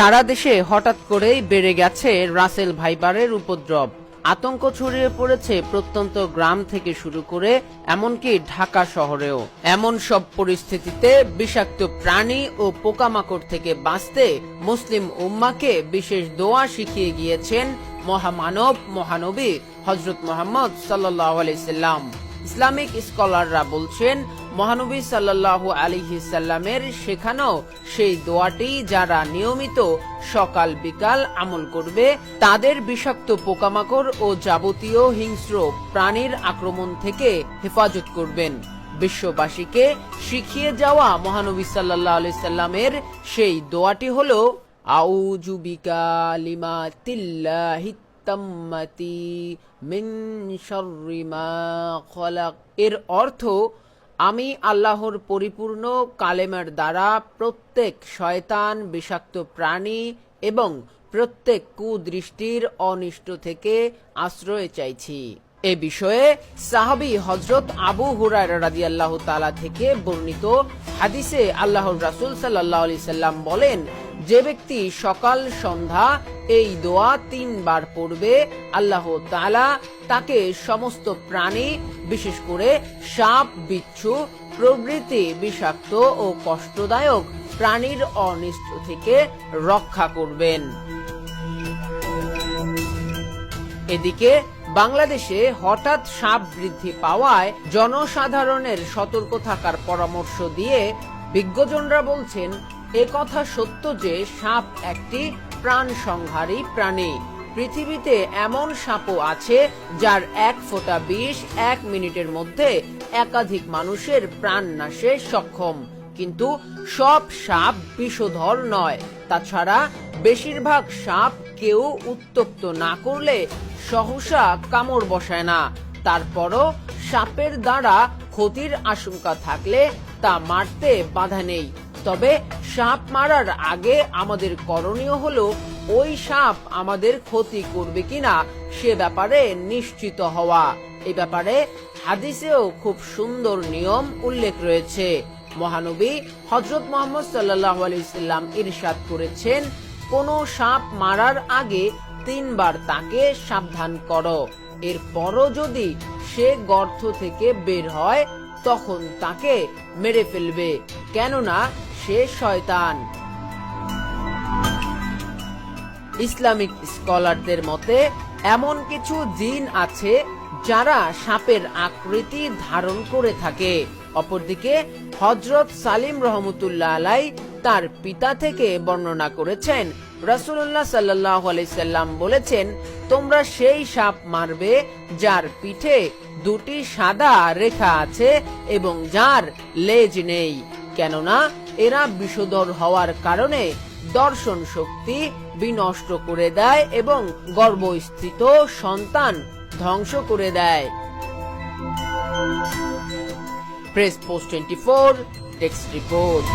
সারা দেশে হঠাৎ করেই বেড়ে গেছে রাসেল ভাইপারের উপদ্রব। আতঙ্ক ছড়িয়ে পড়েছে প্রত্যন্ত গ্রাম থেকে শুরু করে এমনকি ঢাকা শহরেও। এমন সব পরিস্থিতিতে বিষাক্ত প্রাণী ও পোকামাকড় থেকে বাঁচতে মুসলিম উম্মাকে বিশেষ দোয়া শিখিয়ে গিয়েছেন মহামানব মহানবী হযরত মুহাম্মদ সাল্লাল্লাহু আলাইহি সাল্লাম। ইসলামিক স্কলাররা বলছেন, মহানবী সাল্লাল্লাহু আলাইহি সাল্লামের শেখানো সেই দোয়াটি যারা নিয়মিত সকাল বিকাল আমল করবে তাদের বিষাক্ত পোকামাকড় ও যাবতীয় হিংস্র প্রাণীর আক্রমণ থেকে হেফাজত করবেন। বিশ্ববাসীকে শিখিয়ে যাওয়া মহানবী সাল্লাল্লাহু আলাইহি সাল্লামের সেই দোয়াটি হলো আউযু বিকালিমাতিল্লাহি তাম্মাতি মিন শাররি মা খলাক। এর অর্থ, আমি আল্লাহর পরিপূর্ণ কালেমার দ্বারা প্রত্যেক শয়তান, বিষাক্ত প্রাণী এবং প্রত্যেক কুদৃষ্টির অনিষ্ট থেকে আশ্রয় চাইছি। এ বিষয়ে সাহাবী হযরত আবু হুরায়রা রাদিয়াল্লাহু তাআলা থেকে বর্ণিত হাদিসে আল্লাহর রাসূল সাল্লাল্লাহু আলাইহি সাল্লাম বলেন, যে ব্যক্তি সকাল সন্ধ্যা এই দোয়া 3 বার পড়বে, আল্লাহ তাআলা তাকে সমস্ত প্রাণী, বিশেষ করে সাপ, বিচ্ছু প্রভৃতি বিষাক্ত ও কষ্টদায়ক প্রাণীর অনিষ্ট থেকে রক্ষা করবেন। এদিকে বাংলাদেশে হঠাৎ সাপ বৃদ্ধি পাওয়ায় জনসাধারণের সতর্ক থাকার পরামর্শ দিয়ে বিজ্ঞজনরা বলছেন, এ কথা সত্য যে সাপ একটি প্রাণ সংহারী প্রাণী। পৃথিবীতে এমন সাপও আছে যার 1 ফোঁটা বিষ 1 মিনিটের মধ্যে একাধিক মানুষের প্রাণ নাশে সক্ষম। কিন্তু সব সাপ বিষধর নয়। তাছাড়া বেশিরভাগ সাপ কেউ উত্তপ্ত না করলে সহসা কামড় বসায় না। তারপরও সাপের দ্বারা ক্ষতির আশঙ্কা থাকলে তা মারতে বাধা নেই। তবে সাপ মারার আগে আমাদের করণীয় হলো ওই সাপ আমাদের ক্ষতি করবে কিনা সে ব্যাপারে নিশ্চিত হওয়া। এই ব্যাপারে হাদিসেও খুব সুন্দর নিয়ম উল্লেখ রয়েছে। মহানবী হযরত মুহাম্মদ সাল্লাল্লাহু আলাইহি সাল্লাম ইরশাদ করেছেন, কোন সাপ মারার আগে 3 বার তাকে সাবধান করো। এরপরও যদি সে গর্ত থেকে বের হয় তখন তাকে মেরে ফেলবে, কেননা সে শয়তান। ইসলামিক স্কলারদের মতে এমন কিছু জিন আছে যারা সাপের আকৃতি ধারণ করে থাকে। অপরদিকে হযরত সালিম রহমতুল্লাহ আলাই তার পিতা থেকে বর্ণনা করেছেন, রাসূলুল্লাহ সাল্লাল্লাহু আলাইহি সাল্লাম বলেছেন, তোমরা সেই সাপ মারবে যার পিঠে 2টি সাদা রেখা আছে এবং যার লেজ নেই, কেননা এরা বিষধর হওয়ার কারণে দর্শন শক্তি বিনষ্ট করে দেয় এবং গর্ভস্থিত সন্তান ধ্বংস করে দেয়। Press post 24 text report.